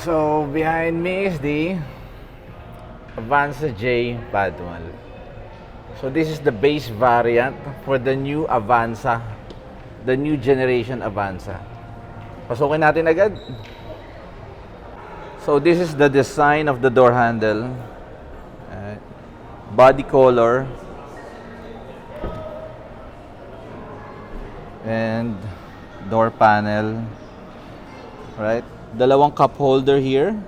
So behind me is the Avanza J manual. So this is the base variant for the new Avanza, the new generation Avanza. Pasukin natin agad. So this is the design of the door handle, body color, and door panel. Right? Dalawang cup holder here,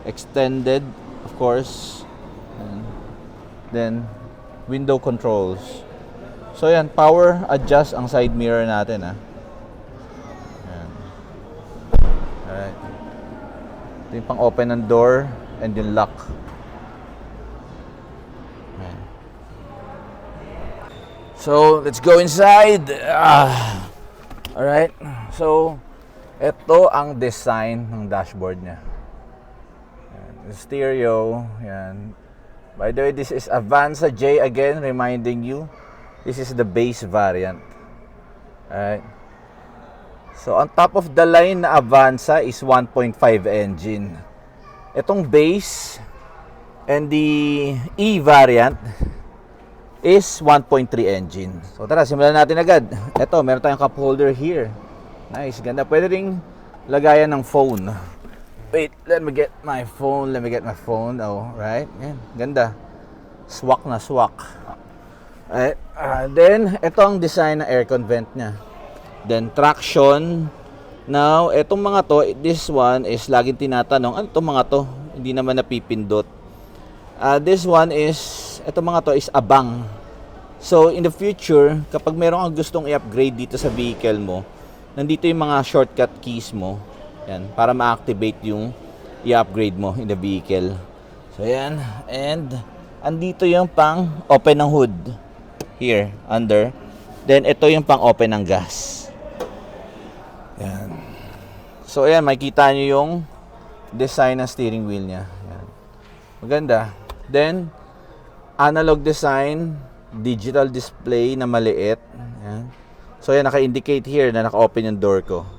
extended, of course, and then window controls. So yan, power adjust ang side mirror natin, ha. Yan. Alright. Ito yung pang open ng door and yung lock. Ayan. So let's go inside. Alright. So ito ang design ng dashboard niya. Yan. Stereo, yan. By the way, this is Avanza J again, reminding you, this is the base variant. Alright. So, on top of the line na Avanza is 1.5 engine. Itong base and the E variant is 1.3 engine. So, tara, simulan natin agad. Ito, meron tayong cup holder here. Nice, ganda. Pwede ring lagayan ng phone. Wait, let me get my phone. Oh, right. Yan, ganda. Swak na swak. Right. Then, ito ang design ng aircon vent niya. Then, traction. Now, etong mga to, this one is laging tinatanong, ano itong mga to? Hindi naman napipindot. This one is, etong mga to is abang. So, in the future, kapag meron kang gustong i-upgrade dito sa vehicle mo, nandito yung mga shortcut keys mo. Yan, para ma-activate yung i-upgrade mo in the vehicle. So, yan. And, andito yung pang open ng hood. Here, under. Then, ito yung pang open ng gas. Yan. So, ayan, makikita nyo yung design ng steering wheel niya. Yan. Maganda. Then, analog design, digital display na maliit. Yan. So, yan, naka-indicate here na naka-open yung door ko.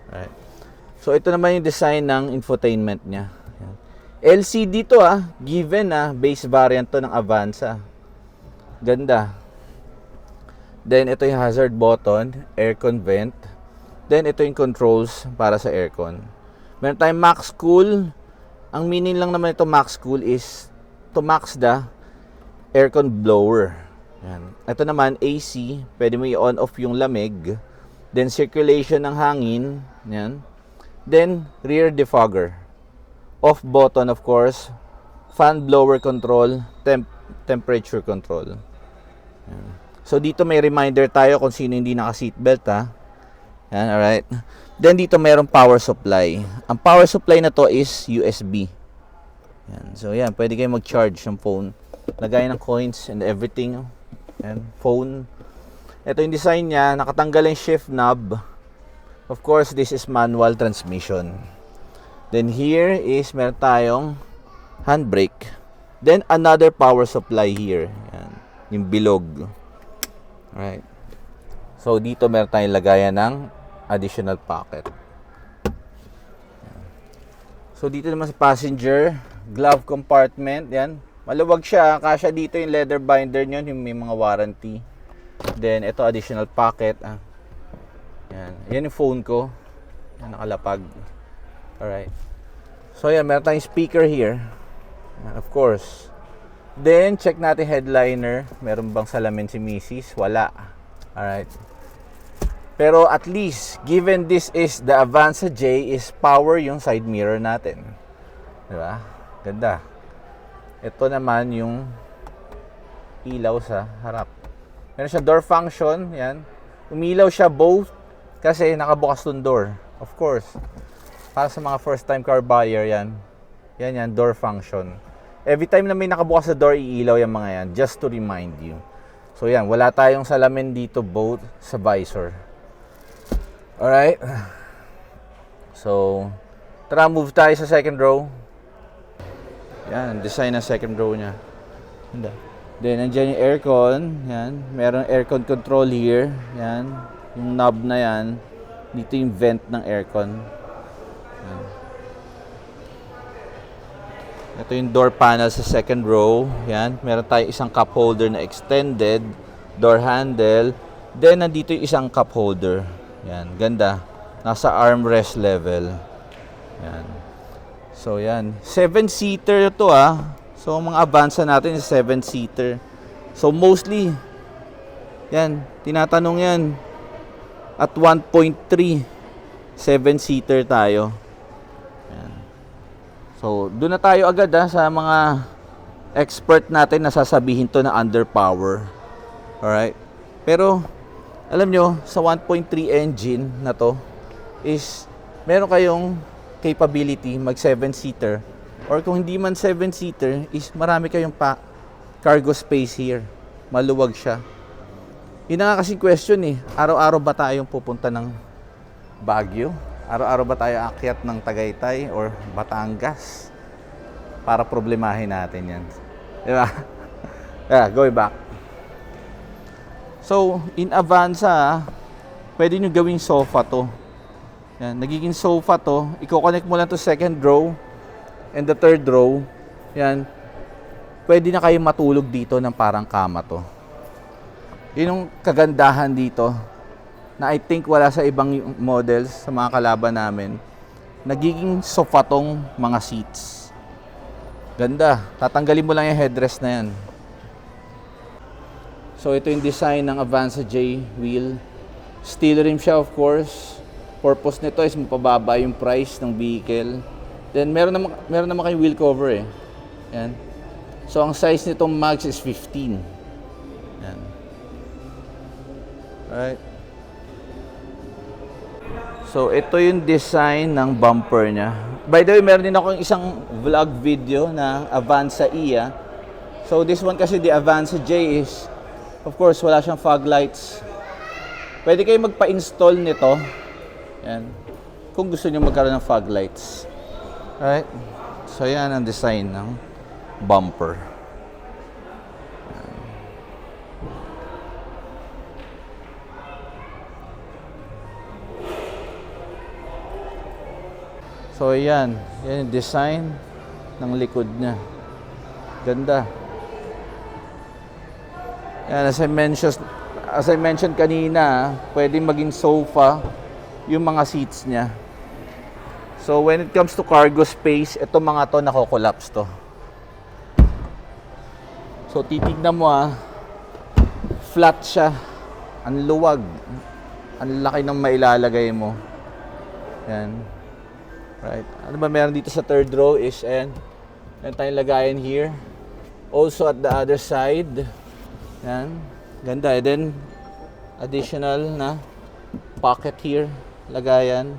Right. So, ito naman yung design ng infotainment niya. Yan. LCD to, given base variant to ng Avanza. Ganda. Then, ito yung hazard button, aircon vent. Then, ito yung controls para sa aircon. Meron tayong max cool. Ang meaning lang naman ito max cool is to max the aircon blower. Yan. Ito naman, AC. Pwede mo i-on off yung lamig. Then, circulation ng hangin. Yan. Then, rear defogger. Off button, of course. Fan blower control. Temperature control. Yan. So, dito may reminder tayo kung sino hindi naka-seatbelt, Yan, alright. Then, dito mayroong power supply. Ang power supply na to is USB. Yan. So, yan. Pwede kayo mag-charge ng phone. Lagay ng coins and everything. And phone. Ito yung design niya. Nakatanggal yung shift knob. Of course, this is manual transmission. Then here is meron tayong handbrake. Then another power supply here. Yan. Yung bilog. Alright. So dito meron tayong lagayan ng additional pocket. Yan. So dito naman sa passenger, glove compartment. Yan. Maluwag siya, kasya dito yung leather binder nyo, yung may mga warranty. Then, ito additional pocket. Yan. Yan yung phone ko. Yan, nakalapag. Alright. So, yan, meron tayong speaker here. Yan, of course. Then, check natin headliner. Meron bang salamin si Mrs.? Wala. Alright. Pero at least, given this is the Avanza J, is power yung side mirror natin. Diba? Ganda. Ito naman yung ilaw sa harap. Meron siya door function. Yan. Umilaw siya both kasi nakabukas yung door. Of course. Para sa mga first time car buyer yan. Yan, door function. Every time na may nakabukas sa door, iilaw yung mga yan. Just to remind you. So yan, wala tayong salamin dito both sa visor. Alright. So, tara move tayo sa second row. Yan, design ng second row niya. Then, nandiyan yung aircon. Yan, merong aircon control here. Yan, yung knob na yan. Dito yung vent ng aircon. Yan. Ito yung door panel sa second row. Yan. Meron tayong isang cup holder na extended. Door handle. Then, nandito yung isang cup holder. Yan. Ganda. Nasa armrest level. Yan. So, yan. 7-seater ito So, mga Avanza natin is 7-seater. So, mostly, yan. Tinatanong yan. At 1.3. 7-seater tayo. Yan. So, doon na tayo agad sa mga expert natin na sasabihin to na underpower. Alright? Pero, alam nyo, sa 1.3 engine na to, is meron kayong capability mag 7-seater. Or kung hindi man 7-seater, is marami kayong cargo space here. Maluwag siya. Yun na nga kasing question Araw-araw ba tayong pupunta ng Baguio? Araw-araw ba tayo aakyat ng Tagaytay or Batangas? Para problemahin natin yan. Diba? Yeah, going back. So, in Avanza, pwede nyo gawing sofa to. Yan, nagiging sofa to. I-connect mo lang to second row and the third row. Yan. Pwede na kayo matulog dito ng parang kama to. Yun yung kagandahan dito na I think wala sa ibang models sa mga kalaban namin. Nagiging sofa tong mga seats. Ganda. Tatanggalin mo lang yung headrest na yan. So ito yung design ng Avanza J wheel. Steel rim siya, of course. Purpose nito is mapababa yung price ng vehicle. Then meron naman kayong wheel cover Yan. So ang size nitong max is 15. Yan. Right. So ito yung design ng bumper niya. By the way, meron din ako isang vlog video na Avanza E. So this one kasi the Avanza J is, of course, wala siyang fog lights. Pwede kayo magpa-install nito. Yan. Kung gusto niyo magkaroon ng fog lights. Right? So yan ang design ng bumper. So yan yung design ng likod niya. Ganda. Yan, as I mentioned kanina, pwedeng maging sofa yung mga seats niya. So when it comes to cargo space, ito mga to nako-collapse to. So titignan mo flat siya. Ang luwag. Ang laki ng mailalagay mo. Yan. Right. Ano ba meron dito sa third row is meron tayong lagayan here. Also at the other side. Yan. Ganda. And then additional na pocket here. Lagayan.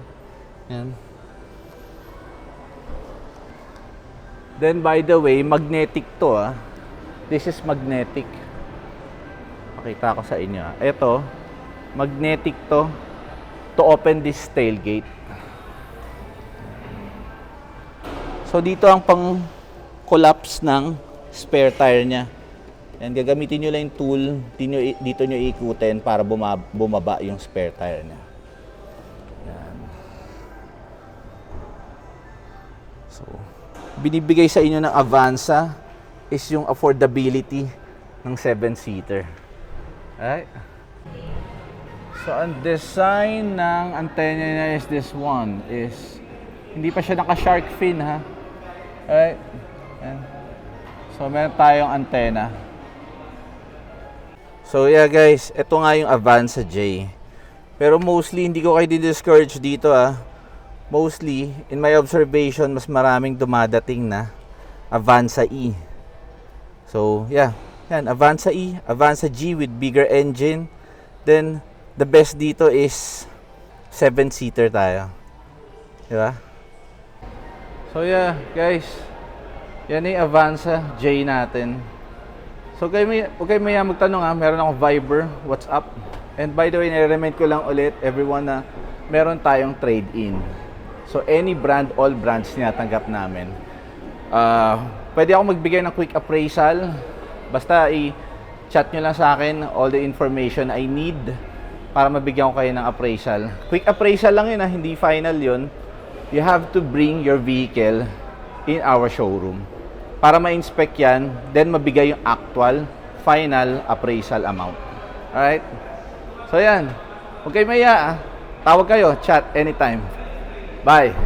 Yan. Then by the way, magnetic to This is magnetic. Pakita ko sa inyo. Ito, magnetic to open this tailgate. So dito ang pang collapse ng spare tire niya. And gagamitin nyo lang yung tool, dito nyo ikutin para bumaba yung spare tire niya. Yan. So, binibigay sa inyo ng Avanza is yung affordability ng 7-seater. Alright? So, ang design ng antenna niya is this one. Hindi pa siya naka-shark fin Alright? Yan. So, meron tayong antena. So, yeah guys, ito nga yung Avanza J. Pero mostly, hindi ko kayo di-discourage dito Mostly, in my observation, mas maraming dumadating na Avanza E. So, yeah. Yan, Avanza E, Avanza G with bigger engine. Then, the best dito is 7-seater tayo. Diba? So, yeah, guys. Yan yung Avanza J natin. So, huwag kayo maya magtanong meron akong Viber, WhatsApp. And by the way, nire-remind ko lang ulit everyone na meron tayong trade-in. So, any brand, all brands tinatanggap namin. Pwede ako magbigay ng quick appraisal. Basta i-chat nyo lang sa akin all the information I need para mabigyan ko kayo ng appraisal. Quick appraisal lang yun hindi final yun. You have to bring your vehicle in our showroom. para ma-inspect yan, then mabigay yung actual final appraisal amount. Alright? So yan. Huwag kayo maya. Tawag kayo, chat anytime. Bye.